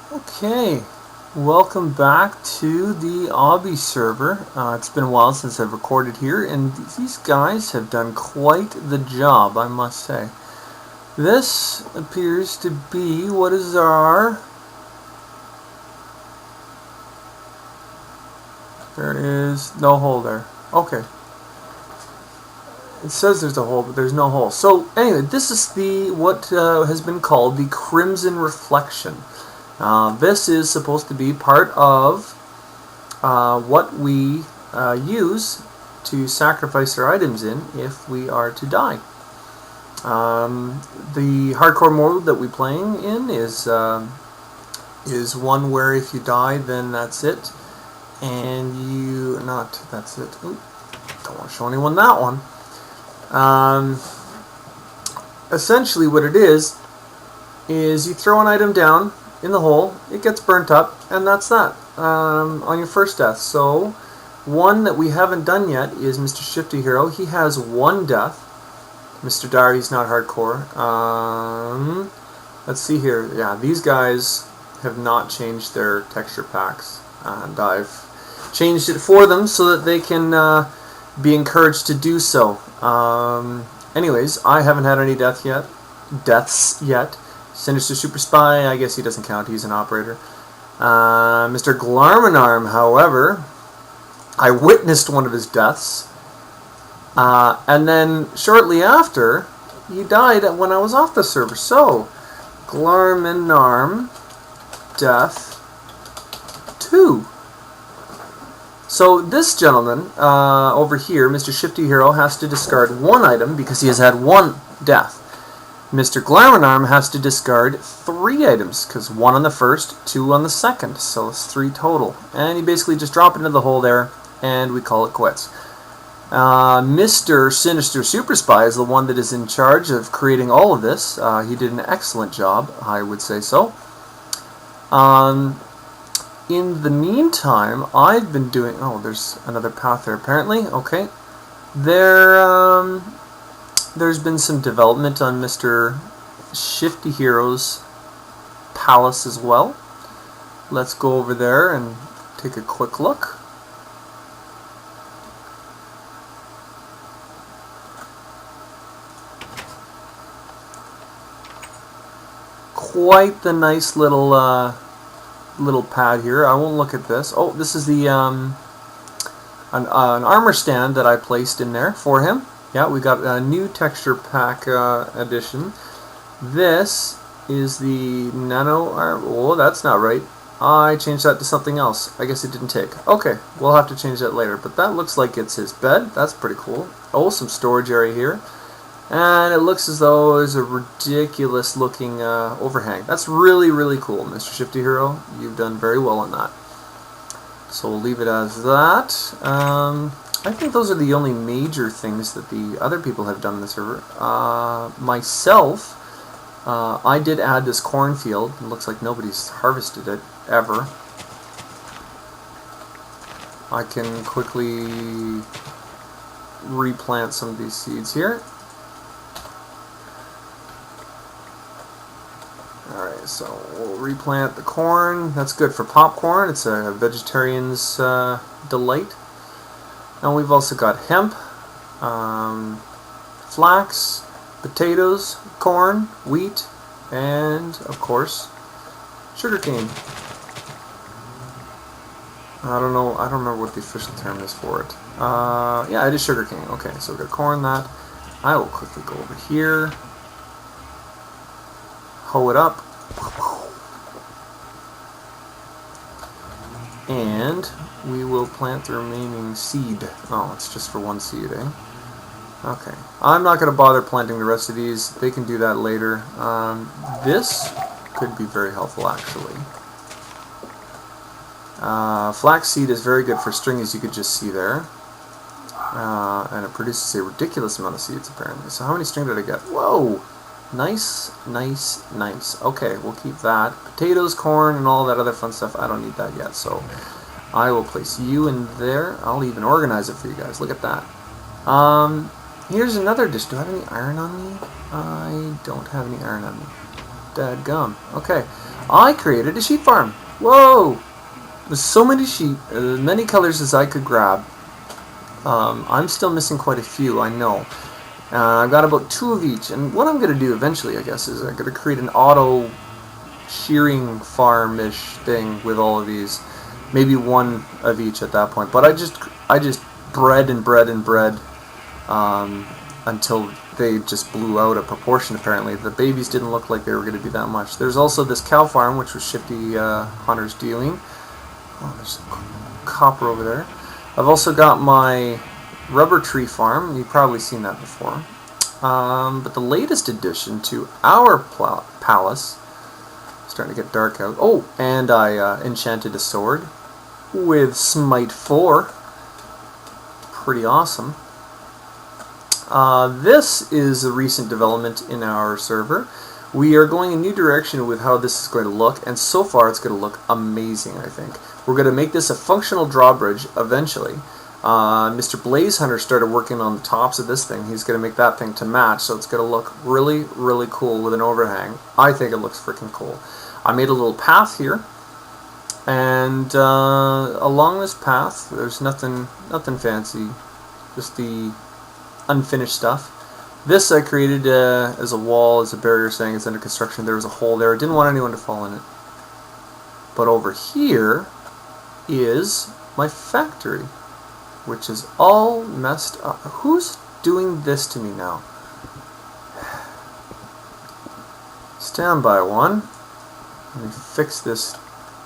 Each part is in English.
Okay, welcome back to the Aubi server. It's been a while since I've recorded here, and these guys have done quite the job, I must say. This appears to be what is our... There it is. No hole there. Okay. It says there's a hole, but there's no hole. So anyway, this is the what has been called the Crimson Reflection. This is supposed to be part of what we use to sacrifice our items in if we are to die. The hardcore mode that we're playing in is one where if you die, then that's it, and that's it. Ooh, don't want to show anyone that one. Essentially, what it is you throw an item down in the hole, it gets burnt up, and that's that on your first death. So one that we haven't done yet is Mr. Shifty Hero. He has one death. Mr. Diary's not hardcore. Let's see here. Yeah, these guys have not changed their texture packs, and I've changed it for them so that they can be encouraged to do so. Anyways, I haven't had any deaths yet. Sinister Super Spy, I guess he doesn't count, he's an operator. Mr. Glarmanarm, however, I witnessed one of his deaths, and then shortly after, he died when I was off the server. So, Glarmanarm, death 2. So this gentleman over here, Mr. Shifty Hero, has to discard one item because he has had one death. Mr. Glarmanarm has to discard 3 items, because 1 on the first, 2 on the second, so it's 3 total. And you basically just drop it into the hole there, and we call it quits. Mr. Sinister Super Spy is the one that is in charge of creating all of this. He did an excellent job, I would say so. In the meantime, I've been doing... Oh, there's another path there, apparently. Okay. There's been some development on Mr. Shifty Hero's palace as well. Let's go over there and take a quick look. Quite the nice little pad here. I won't look at this. Oh, this is the an armor stand that I placed in there for him. Yeah, we got a new texture pack edition. This is the nano armor. Oh, that's not right. I changed that to something else. I guess it didn't take. Okay, we'll have to change that later. But that looks like it's his bed. That's pretty cool. Oh, some storage area here. And it looks as though there's a ridiculous looking overhang. That's really, really cool, Mr. Shifty Hero. You've done very well on that. So we'll leave it as that. I think those are the only major things that the other people have done in the server. Myself, I did add this cornfield. It looks like nobody's harvested it ever. I can quickly replant some of these seeds here. Alright, so we'll replant the corn. That's good for popcorn. It's a vegetarian's delight. And we've also got hemp, flax, potatoes, corn, wheat, and, of course, sugarcane. I don't remember what the official term is for it. Yeah, it is sugarcane. Okay, so we've got corn, that. I will quickly go over here. Hoe it up, and we will plant the remaining seed. Oh, it's just for one seed, eh? Okay, I'm not going to bother planting the rest of these. They can do that later. This could be very helpful, actually. Flax seed is very good for string, as you could just see there. And it produces a ridiculous amount of seeds, apparently. So how many string did I get? Whoa! Nice, nice, nice. Okay, we'll keep that. Potatoes, corn, and all that other fun stuff. I don't need that yet, so I will place you in there. I'll even organize it for you guys. Look at that. Here's another dish. Do I have any iron on me? I don't have any iron on me. Dadgum. Okay. I created a sheep farm. Whoa! With so many sheep, as many colors as I could grab. I'm still missing quite a few, I know. I've got about 2 of each, and what I'm going to do eventually, I guess, is I'm going to create an auto shearing farm-ish thing with all of these. Maybe 1 of each at that point. But I just bred and bred and bred until they just blew out of proportion, apparently. The babies didn't look like they were going to be that much. There's also this cow farm, which was Shifty Hunter's doing. Oh, there's some copper over there. I've also got my rubber tree farm. You've probably seen that before. But the latest addition to our palace, starting to get dark out. Oh, and I enchanted a sword with Smite 4. Pretty awesome. This is a recent development in our server. We are going a new direction with how this is going to look, and so far it's going to look amazing, I think. We're going to make this a functional drawbridge eventually. Mr. Blaze Hunter started working on the tops of this thing. He's going to make that thing to match, so it's going to look really, really cool with an overhang. I think it looks freaking cool. I made a little path here, and along this path, there's nothing fancy, just the unfinished stuff. This I created as a wall, as a barrier, saying it's under construction. There was a hole there. I didn't want anyone to fall in it. But over here is my factory, which is all messed up. Who's doing this to me now? Stand by one. Let me fix this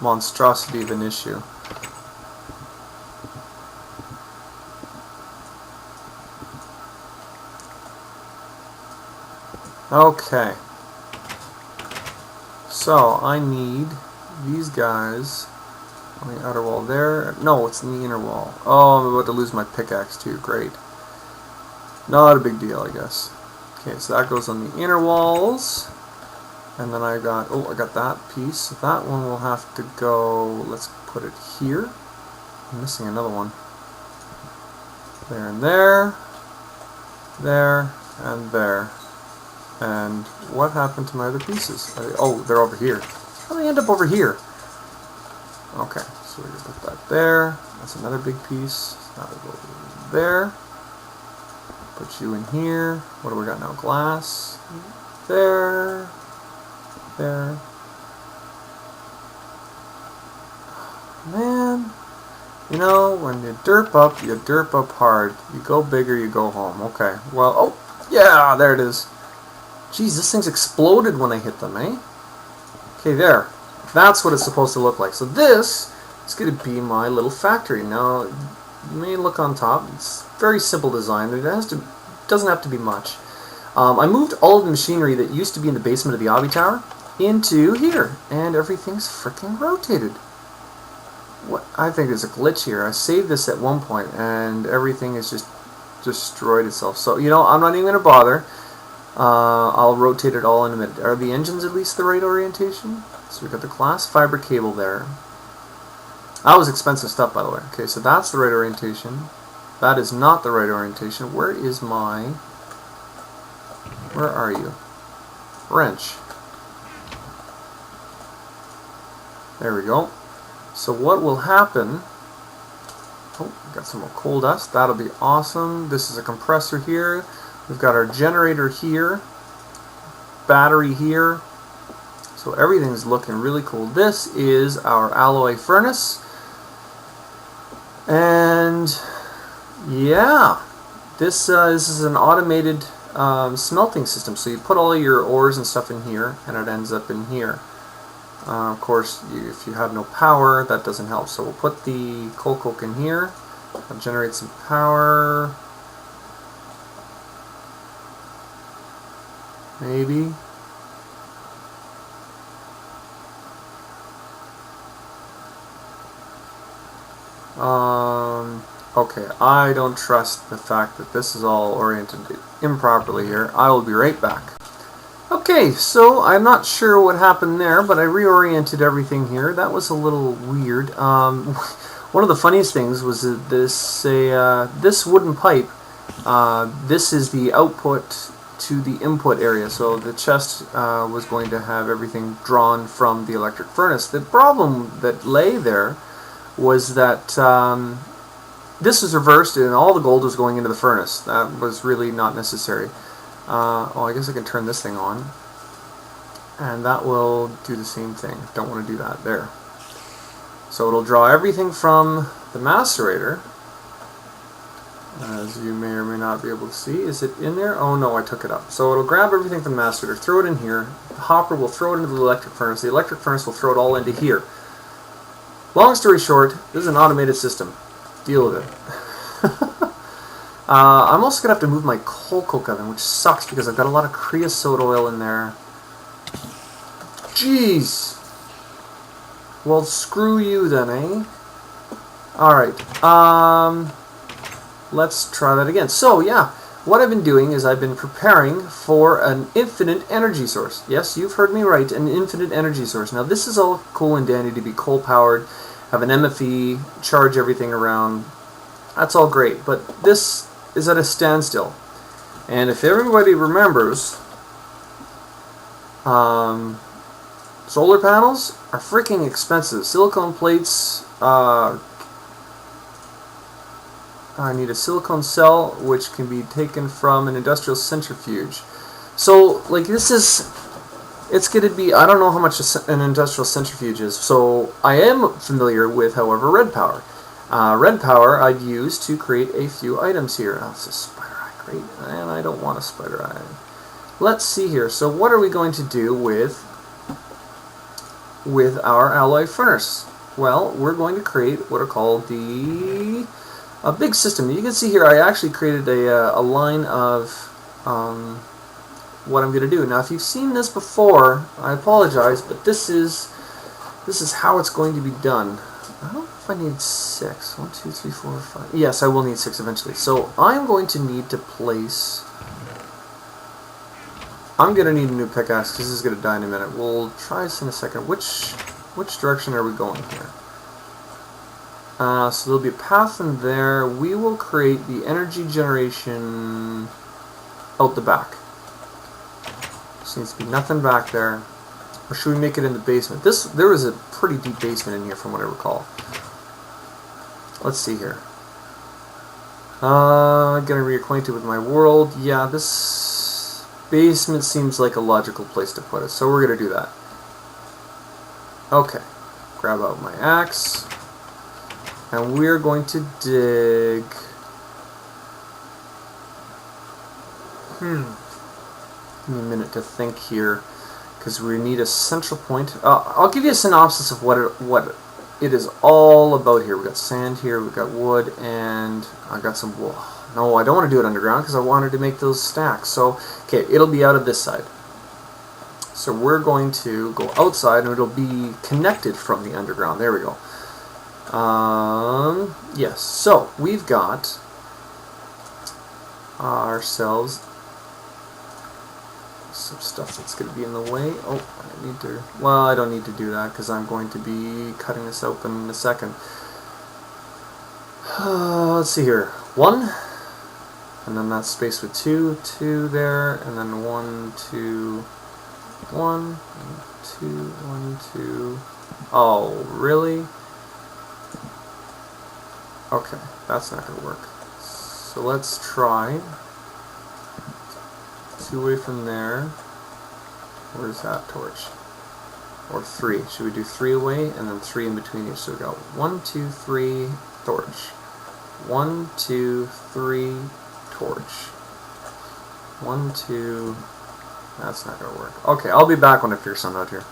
monstrosity of an issue. Okay. So I need these guys on the outer wall there. No, it's in the inner wall. Oh, I'm about to lose my pickaxe too. Great. Not a big deal, I guess. Okay, so that goes on the inner walls. And then I got that piece. So that one will have to go, let's put it here. I'm missing another one. There and there. There and there. And what happened to my other pieces? Oh, they're over here. How did they end up over here? Okay, so we're going to put that there. That's another big piece. That will go there. Put you in here. What do we got now? Glass. There. There. Man. You know, when you derp up hard. You go big or you go home. Okay, well, oh, yeah, there it is. Geez, this thing's exploded when I hit them, eh? Okay, there. That's what it's supposed to look like. So this is going to be my little factory. Now, you may look on top. It's very simple design. It doesn't have to be much. I moved all of the machinery that used to be in the basement of the Aubi Tower into here, and everything's freaking rotated. What I think is a glitch here. I saved this at one point, and everything has just destroyed itself. So, you know, I'm not even going to bother. I'll rotate it all in a minute. Are the engines at least the right orientation? So we've got the glass fiber cable there. That was expensive stuff, by the way. Okay, so that's the right orientation. That is not the right orientation. Where is my... Where are you? Wrench. There we go. So what will happen... Oh, got some more coal dust. That'll be awesome. This is a compressor here. We've got our generator here, battery here, so everything's looking really cool. This is our alloy furnace, and yeah, this is an automated smelting system. So you put all your ores and stuff in here, and it ends up in here. Of course, if you have no power, that doesn't help. So we'll put the coal coke in here, I'll generate some power. Maybe. Okay, I don't trust the fact that this is all oriented improperly here. I will be right back. Okay, so I'm not sure what happened there, but I reoriented everything here. That was a little weird. One of the funniest things was that this wooden pipe, this is the output to the input area. So the chest was going to have everything drawn from the electric furnace. The problem that lay there was that this was reversed and all the gold was going into the furnace. That was really not necessary. Oh, I guess I can turn this thing on, and that will do the same thing. Don't want to do that there. So it'll draw everything from the macerator. As you may or may not be able to see. Is it in there? Oh no, I took it up. So it'll grab everything from the macerator, throw it in here. The hopper will throw it into the electric furnace. The electric furnace will throw it all into here. Long story short, this is an automated system. Deal with it. I'm also going to have to move my coal coke oven, which sucks because I've got a lot of creosote oil in there. Jeez! Well, screw you then, eh? Alright, let's try that again. So, yeah, what I've been doing is I've been preparing for an infinite energy source. Yes, you've heard me right, an infinite energy source. Now, this is all cool and dandy to be coal-powered, have an MFE, charge everything around. That's all great, but this is at a standstill. And if everybody remembers, solar panels are freaking expensive. Silicone plates, I need a silicone cell which can be taken from an industrial centrifuge. So, like, this is, it's going to be, I don't know how much an industrial centrifuge is. So, I am familiar with, however, RedPower. RedPower I'd use to create a few items here. Oh, it's a spider eye, great. And I don't want a spider eye. Let's see here. So what are we going to do with our alloy furnace? Well, we're going to create what are called a big system. You can see here I actually created a line of what I'm going to do. Now, if you've seen this before, I apologize, but this is how it's going to be done. I don't know if I need 6. 1, 2, 3, 4, 5. Yes, I will need 6 eventually. So I'm going to need to place. I'm going to need a new pickaxe because this is going to die in a minute. We'll try this in a second. Which direction are we going here? So there'll be a path in there. We will create the energy generation out the back. There needs to be nothing back there. Or should we make it in the basement? There is a pretty deep basement in here from what I recall. Let's see here. Getting reacquainted with my world. Yeah, this basement seems like a logical place to put it. So we're going to do that. Okay. Grab out my axe. And we're going to dig. Give me a minute to think here, because we need a central point. I'll give you a synopsis of what it is all about here. We've got sand here, we've got wood, and I got some wool. No, I don't want to do it underground because I wanted to make those stacks. So, okay, it'll be out of this side. So we're going to go outside, and it'll be connected from the underground. There we go. Yes, so we've got ourselves some stuff that's going to be in the way. Oh, I need to, well, I don't need to do that because I'm going to be cutting this open in a second. Let's see here. 1, and then that's spaced with 2, 2 there, and then 1, 2, 1, 2, 1, 2. Oh, really? Okay, that's not going to work. So let's try 2 away from there. Where's that torch? Or 3. Should we do 3 away and then 3 in between each? So we got 1, 2, 3, torch. 1, 2, 3, torch. 1, 2. That's not going to work. Okay, I'll be back when I figure something out here.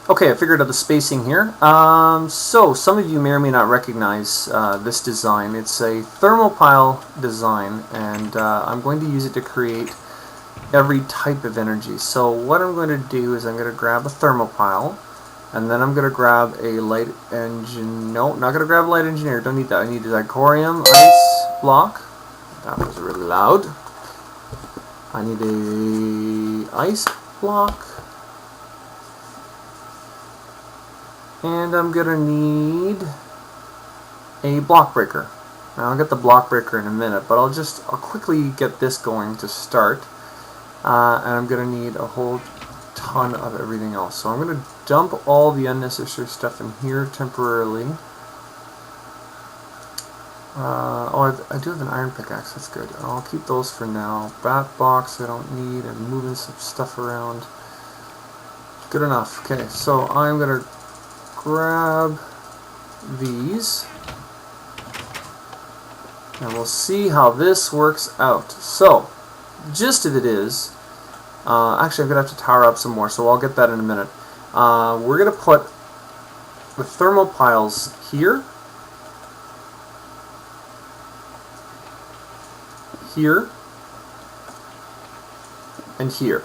Okay, I figured out the spacing here. So, some of you may or may not recognize this design. It's a thermopile design, and I'm going to use it to create every type of energy. So what I'm going to do is I'm going to grab a thermopile, and then I'm going to grab a light engine. No, not going to grab a light engineer. Don't need that. I need a dicorium ice block. That was really loud. I need a ice block. And I'm going to need a block breaker. Now I'll get the block breaker in a minute, but I'll quickly get this going to start. and I'm going to need a whole ton of everything else. So I'm going to dump all the unnecessary stuff in here temporarily. Oh, I do have an iron pickaxe, that's good. I'll keep those for now. Bat box I don't need, and moving some stuff around. Good enough. Okay, so I'm going to grab these, and we'll see how this works out. So, the gist of it is, actually I'm going to have to tower up some more, so I'll get that in a minute. We're going to put the thermopiles here, here, and here.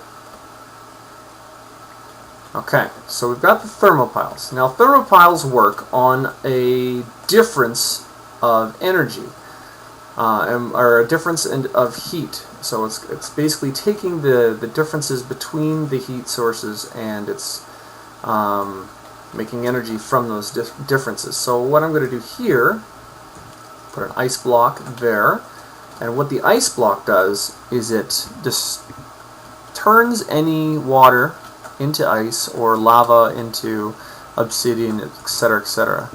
Okay, so we've got the thermopiles. Now thermopiles work on a difference of energy, or a difference of heat. So it's basically taking the differences between the heat sources, and it's making energy from those differences. So what I'm going to do here, put an ice block there, and what the ice block does is it just turns any water into ice or lava into obsidian, etc., etc.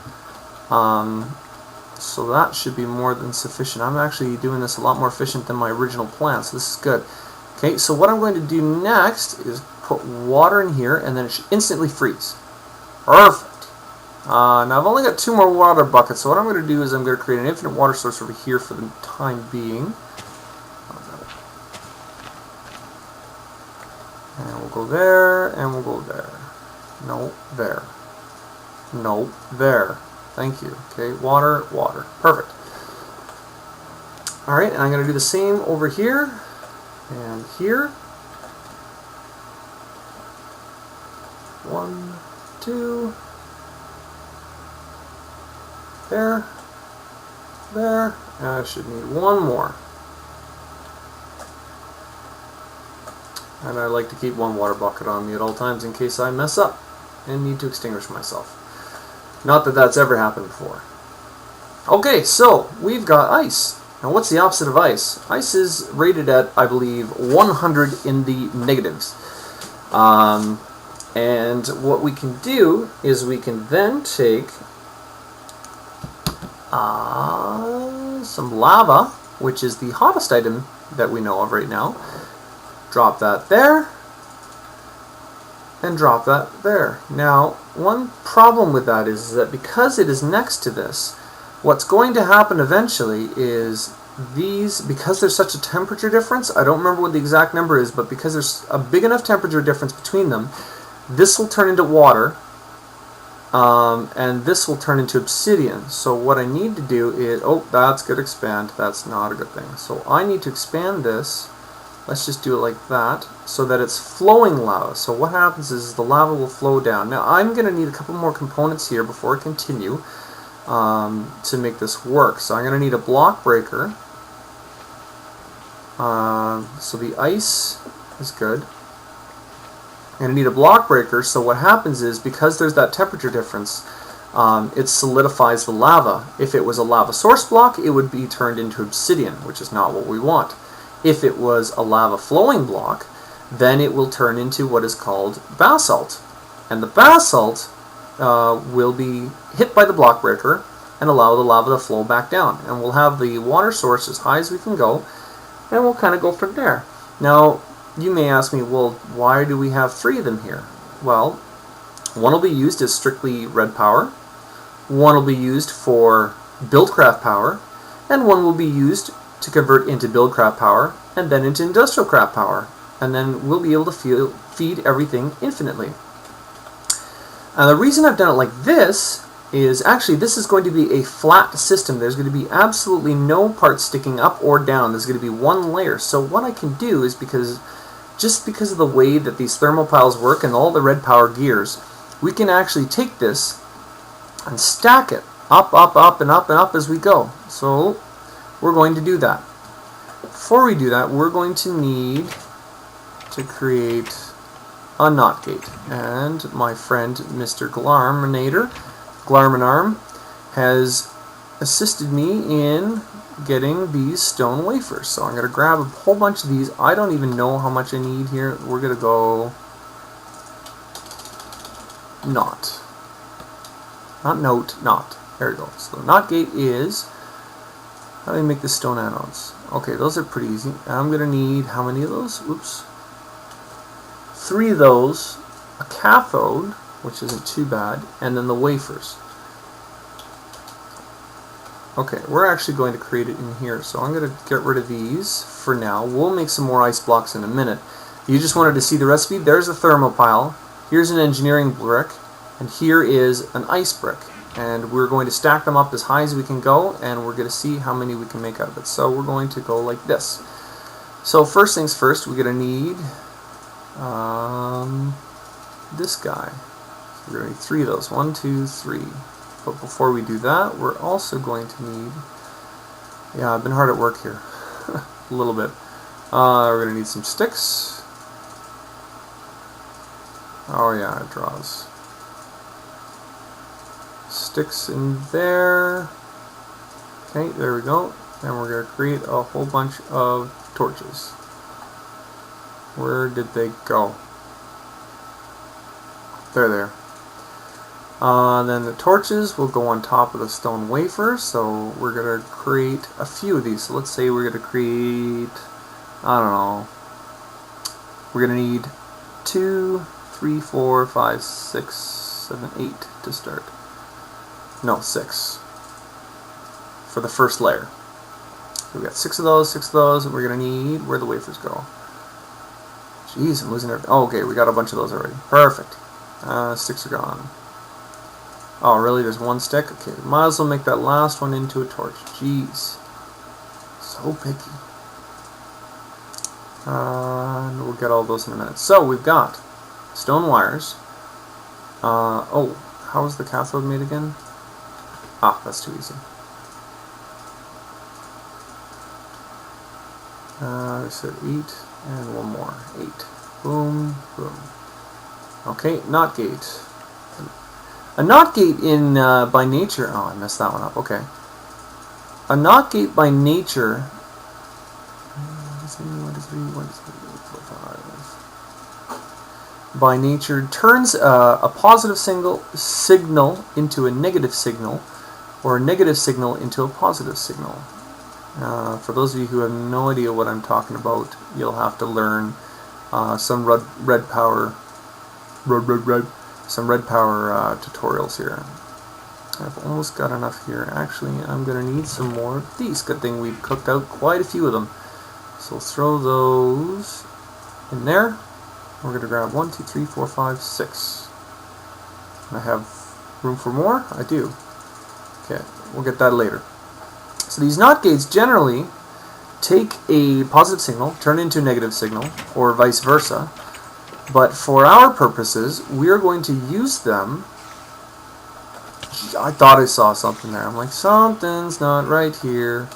So that should be more than sufficient. I'm actually doing this a lot more efficient than my original plan, so this is good. Okay, so what I'm going to do next is put water in here, and then it should instantly freeze. Perfect. Now I've only got 2 more water buckets, so what I'm going to do is I'm going to create an infinite water source over here for the time being. And we'll go there, and we'll go there. No, there. No, there. Thank you. Okay, water, water. Perfect. Alright, and I'm going to do the same over here, and here. 1, 2. There. There. And I should need 1 more. And I like to keep 1 water bucket on me at all times in case I mess up and need to extinguish myself. Not that that's ever happened before. Okay, so we've got ice. Now what's the opposite of ice? Ice is rated at, I believe, 100 in the negatives. And what we can do is we can then take some lava, which is the hottest item that we know of right now. Drop that there, and drop that there. Now, one problem with that is that because it is next to this, what's going to happen eventually is these, because there's such a temperature difference, I don't remember what the exact number is, but because there's a big enough temperature difference between them, this will turn into water, and this will turn into obsidian. So what I need to do is, oh, that's good, expand. That's not a good thing. So I need to expand this. Let's just do it like that, so that it's flowing lava. So what happens is the lava will flow down. Now I'm going to need a couple more components here before I continue to make this work. So I'm going to need a block breaker. So the ice is good. I'm going to need a block breaker, so what happens is, because there's that temperature difference, it solidifies the lava. If it was a lava source block, it would be turned into obsidian, which is not what we want. If it was a lava flowing block, then it will turn into what is called basalt. And the basalt will be hit by the block breaker and allow the lava to flow back down. And we'll have the water source as high as we can go, and we'll kind of go from there. Now, you may ask me, well, why do we have 3 of them here? Well, one will be used as strictly RedPower, one will be used for Buildcraft power, and one will be used to convert into Buildcraft power and then into Industrial Craft power. And then we'll be able to feed everything infinitely. And the reason I've done it like this is actually this is going to be a flat system. There's going to be absolutely no parts sticking up or down. There's going to be one layer. So what I can do is, just because of the way that these thermopiles work and all the RedPower gears, we can actually take this and stack it up, up, up, and up, and up as we go. So we're going to do that. Before we do that, we're going to need to create a NOT gate. And my friend Mr. Glarmanarm has assisted me in getting these stone wafers. So I'm going to grab a whole bunch of these. I don't even know how much I need here. We're going to go not. Not note, not. There we go. So the not gate is, how do I make the stone anodes? Okay, those are pretty easy. I'm going to need, how many of those? Oops. 3 of those, a cathode, which isn't too bad, and then the wafers. Okay, we're actually going to create it in here, so I'm going to get rid of these for now. We'll make some more ice blocks in a minute. You just wanted to see the recipe? There's a thermopile, here's an engineering brick, and here is an ice brick. And we're going to stack them up as high as we can go, and we're going to see how many we can make out of it. So we're going to go like this. So first things first, we're going to need this guy. We're going to need 3 of those. 1, 2, 3. But before we do that, we're also going to need, yeah, I've been hard at work here. A little bit. We're going to need some sticks. Oh yeah, it draws. Sticks in there. Okay, there we go. And we're going to create a whole bunch of torches. Where did they go? There. Then the torches will go on top of the stone wafer, so we're going to create a few of these. So let's say we're going to create, I don't know, we're going to need 2, 3, 4, 5, 6, 7, 8 to start. No, 6 for the first layer. So we got 6 of those, and we're going to need, where'd the wafers go? Jeez, I'm losing everything. Oh, okay, we got a bunch of those already. Perfect. Sticks are gone. Oh, really? There's 1 stick? Okay, might as well make that last one into a torch. Jeez. So picky. And we'll get all those in a minute. So, we've got stone wires. Oh, how was the cathode made again? Ah, that's too easy. I said 8, and 1 more. 8. Boom, boom. Okay, NOT gate. A NOT gate in by nature. Oh, I messed that one up. Okay. A NOT gate by nature. By nature turns a positive signal into a negative signal, or a negative signal into a positive signal. For those of you who have no idea what I'm talking about, you'll have to learn some RedPower tutorials here. I've almost got enough here. Actually, I'm going to need some more of these. Good thing we've cooked out quite a few of them. So we'll throw those in there. We're going to grab 1, 2, 3, 4, 5, 6. I have room for more? I do. Okay, we'll get that later. So these NOT gates generally take a positive signal, turn it into a negative signal, or vice versa. But for our purposes, we are going to use them. I thought I saw something there. I'm like, something's not right here.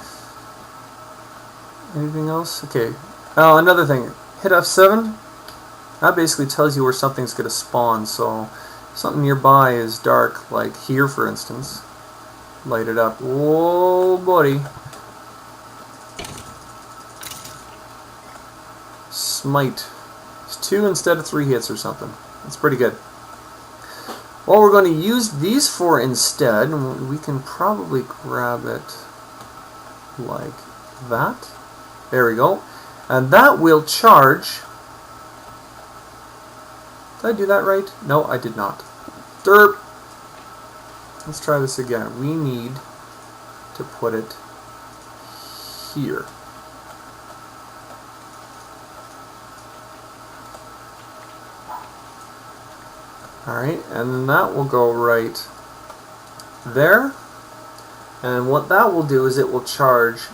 Anything else? Okay. Oh, another thing. Hit F7. That basically tells you where something's going to spawn. So something nearby is dark, like here, for instance. Light it up. Whoa, buddy. Smite. It's 2 instead of 3 hits or something. That's pretty good. Well, we're going to use these 4 instead, and we can probably grab it like that. There we go. And that will charge. Did I do that right? No, I did not. Derp. Let's try this again. We need to put it here. Alright, and then that will go right there. And what that will do is it will charge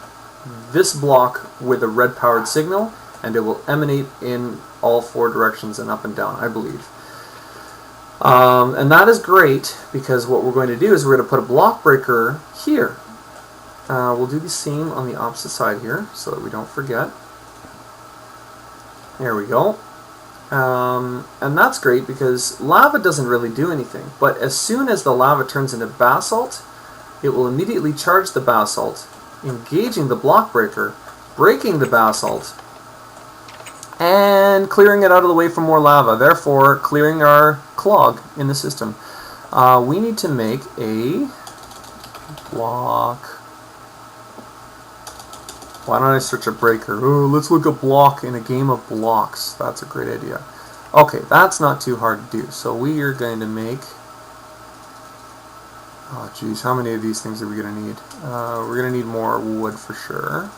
this block with a red powered signal, and it will emanate in all 4 directions and up and down, I believe. And that is great, because what we're going to do is we're going to put a block breaker here. We'll do the same on the opposite side here, so that we don't forget. There we go. And that's great, because lava doesn't really do anything. But as soon as the lava turns into basalt, it will immediately charge the basalt, engaging the block breaker, breaking the basalt, and clearing it out of the way for more lava, therefore clearing our clog in the system. We need to make a block. Why don't I search a breaker? Oh, let's look at block in a game of blocks. That's a great idea. Okay, that's not too hard to do. So we are going to make... Oh geez, how many of these things are we going to need? We're going to need more wood for sure.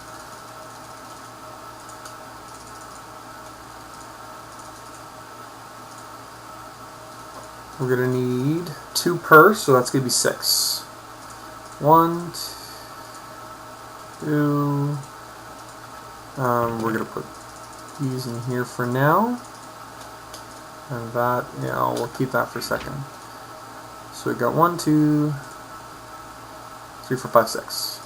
We're going to need 2 per, so that's going to be 6. 1, 2... we're going to put these in here for now. And that, yeah, we'll keep that for a second. So we got 1, 2, 3, 4, 5, 6.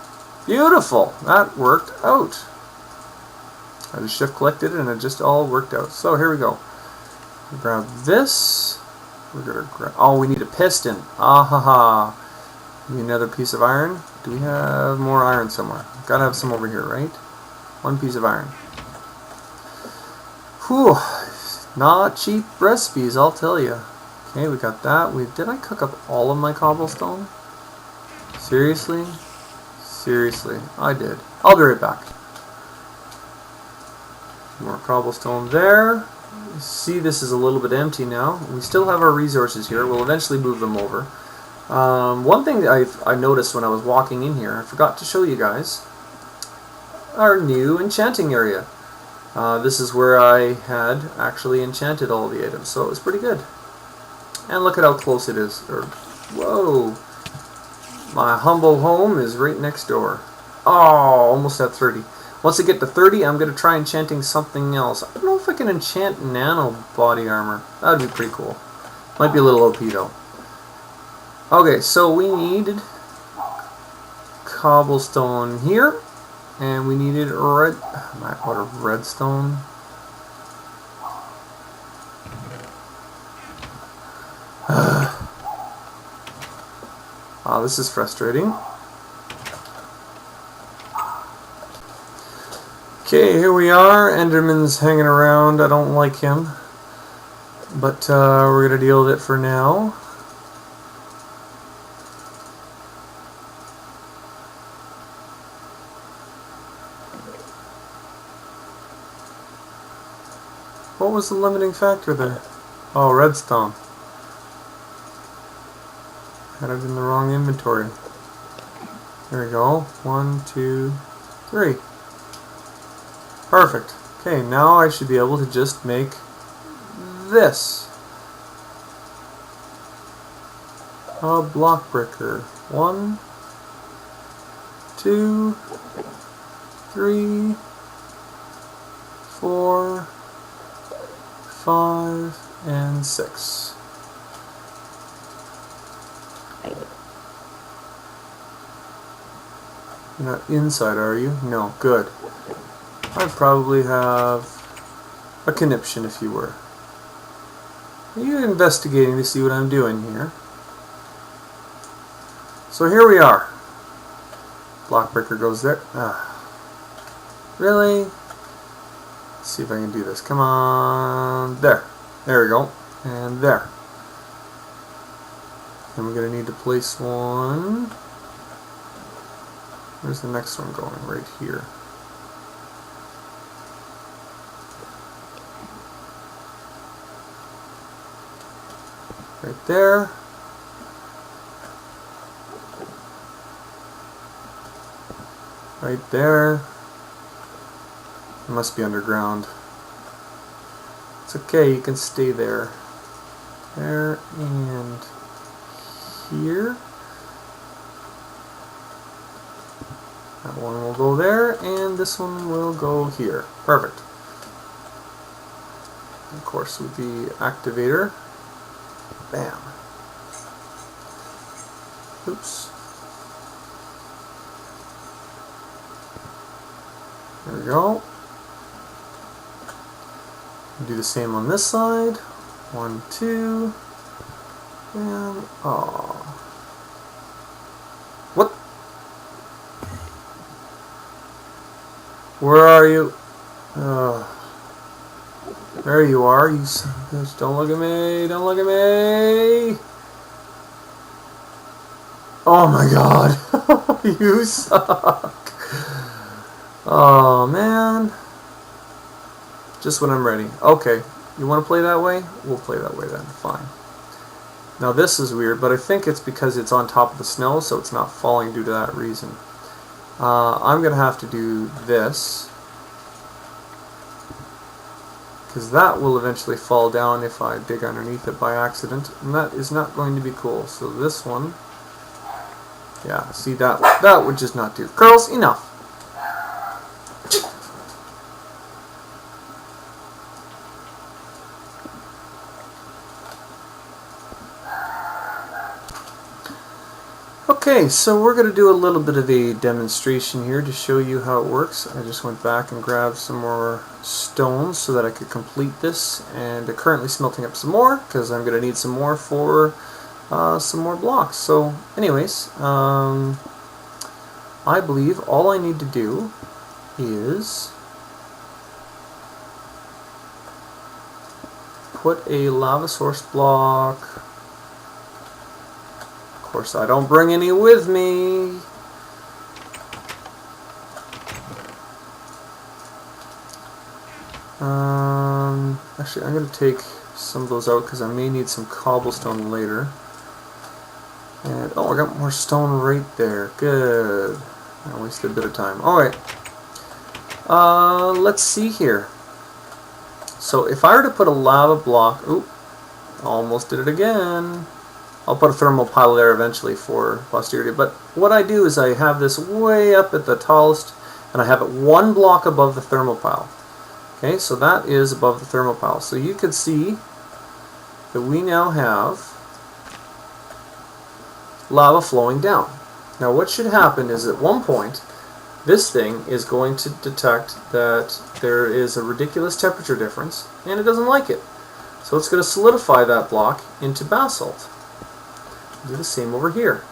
Beautiful! That worked out. I just shift collected and it just all worked out. So here we go. We grab this. We're gonna grab. Oh, we need a piston. Ah ha ha. Need another piece of iron. Do we have more iron somewhere? Gotta have some over here, right? 1 piece of iron. Whew. Not cheap recipes, I'll tell you. Okay, we got that. Did I cook up all of my cobblestone? Seriously? Seriously, I did. I'll be right back. More cobblestone there. See, this is a little bit empty now. We still have our resources here. We'll eventually move them over. One thing I noticed when I was walking in here, I forgot to show you guys, our new enchanting area. This is where I had actually enchanted all the items, so it was pretty good. And look at how close it is. Whoa! My humble home is right next door. Oh, almost at 30. Once I get to 30, I'm going to try enchanting something else. I don't know if I can enchant nano body armor. That would be pretty cool. Might be a little OP though. Okay, so we needed cobblestone here. And we needed redstone. Oh, this is frustrating. Okay, here we are. Enderman's hanging around. I don't like him. But we're going to deal with it for now. What was the limiting factor there? Oh, redstone. Had it in the wrong inventory. There we go. 1, 2, 3. Perfect. Okay, now I should be able to just make this. A block breaker. 1, 2, 3, 4, 5, and 6. You're not inside, are you? No, good. I'd probably have a conniption if you were. Are you investigating to see what I'm doing here? So here we are. Block breaker goes there. Really? Let's see if I can do this. Come on. There. There we go. And there. And we're going to need to place one. Where's the next one going? Right here. Right there. Right there. It must be underground. It's okay, you can stay there. There and here. That one will go there, and this one will go here. Perfect. Of course, with the activator. Bam. Oops. There we go. Do the same on this side. 1, 2, and oh. What? Where are you? There you are. You son of a bitch. Don't look at me. Don't look at me. Oh my god. You suck. Oh man. Just when I'm ready. Okay. You want to play that way? We'll play that way then. Fine. Now this is weird, but I think it's because it's on top of the snow, so it's not falling due to that reason. I'm going to have to do this, because that will eventually fall down if I dig underneath it by accident, and that is not going to be cool. So this one, yeah, see, that would just not do. Girls, enough. Okay, so we're going to do a little bit of a demonstration here to show you how it works. I just went back and grabbed some more stones so that I could complete this, and currently smelting up some more because I'm going to need some more for some more blocks. So anyways, I believe all I need to do is put a lava source block. Of course, I don't bring any with me. Actually, I'm going to take some of those out because I may need some cobblestone later. And oh, I got more stone right there. Good. I wasted a bit of time. Alright. Let's see here. So if I were to put a lava block... Oop. Almost did it again. I'll put a thermopile there eventually for posterity. But what I do is I have this way up at the tallest, and I have it one block above the thermopile. Okay, so that is above the thermopile. So you can see that we now have lava flowing down. Now what should happen is at one point this thing is going to detect that there is a ridiculous temperature difference and it doesn't like it. So it's going to solidify that block into basalt. Do the same over here.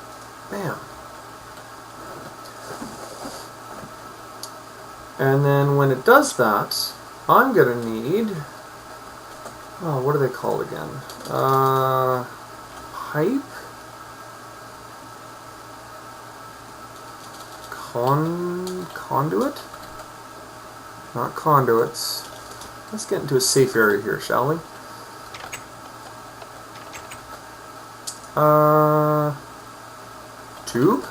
Bam. And then when it does that, I'm going to need, oh, what are they called again? Pipe? Conduit? Not conduits. Let's get into a safe area here, shall we? Tube?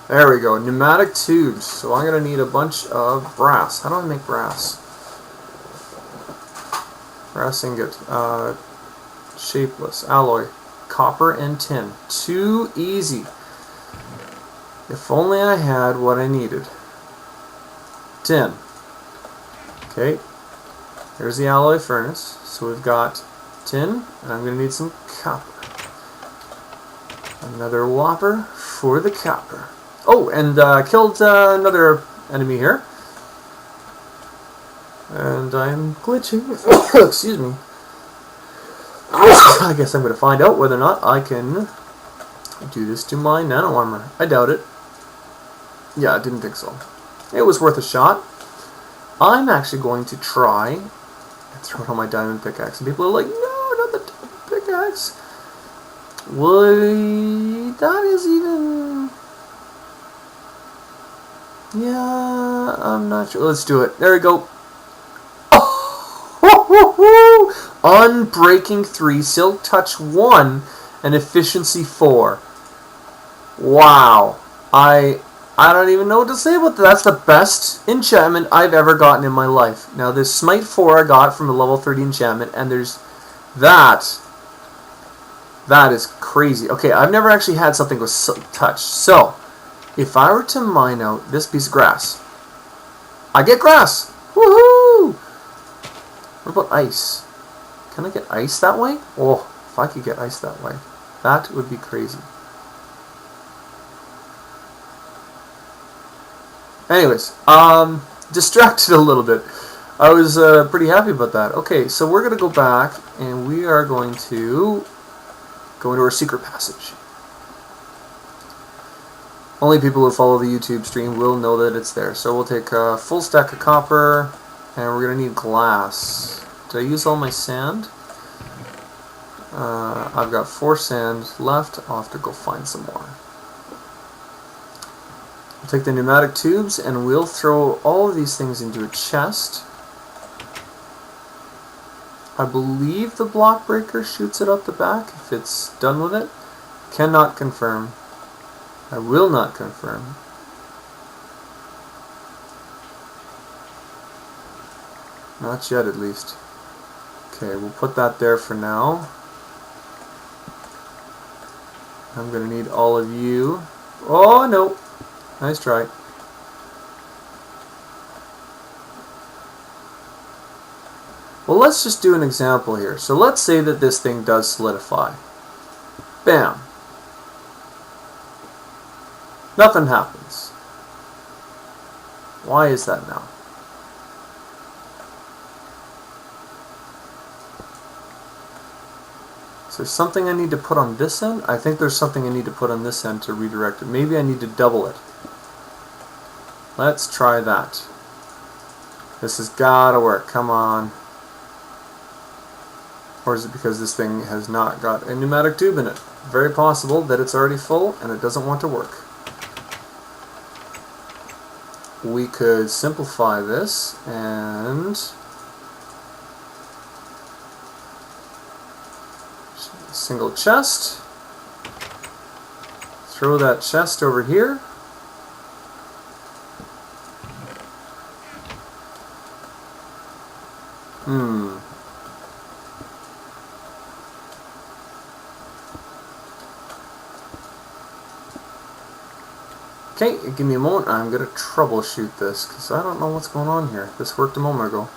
There we go, pneumatic tubes. So I'm going to need a bunch of brass. How do I make brass? Brass ingot. Shapeless. Alloy. Copper and tin. Too easy. If only I had what I needed. Tin. Okay. Here's the alloy furnace. So we've got tin, and I'm going to need some copper. Another whopper for the copper. Oh, and killed another enemy here. And I'm glitching. Excuse me. I guess I'm going to find out whether or not I can do this to my nano armor. I doubt it. Yeah, I didn't think so. It was worth a shot. I'm actually going to try and throw it on my diamond pickaxe. And people are like, no, not the diamond pickaxe. Wait, that is even... Yeah, I'm not sure. Let's do it. There we go. Oh, Unbreaking 3, Silk Touch 1, and Efficiency 4. Wow. I don't even know what to say about that. That's the best enchantment I've ever gotten in my life. Now, this Smite 4 I got from a level 30 enchantment, and there's that. That is crazy. Okay, I've never actually had something with Silk Touch. So, if I were to mine out this piece of grass, I get grass. Woohoo! What about ice? Can I get ice that way? Oh, if I could get ice that way, that would be crazy. Anyways, distracted a little bit. I was pretty happy about that. Okay, so we're going to go back and we are going to go into our secret passage. Only people who follow the YouTube stream will know that it's there. So we'll take a full stack of copper, and we're going to need glass. Did I use all my sand? I've got 4 sand left. I'll have to go find some more. We'll take the pneumatic tubes, and we'll throw all of these things into a chest. I believe the block breaker shoots it up the back if it's done with it. Cannot confirm. I will not confirm. Not yet, at least. Okay, we'll put that there for now. I'm going to need all of you. Oh, no. Nice try. Well, let's just do an example here. So let's say that this thing does solidify. Bam. Nothing happens. Why is that now? Is there something I need to put on this end? I think there's something I need to put on this end to redirect it. Maybe I need to double it. Let's try that. This has gotta work. Come on. Or is it because this thing has not got a pneumatic tube in it? Very possible that it's already full and it doesn't want to work. We could simplify this and single chest. Throw that chest over here. Okay, give me a moment. I'm going to troubleshoot this because I don't know what's going on here. This worked a moment ago.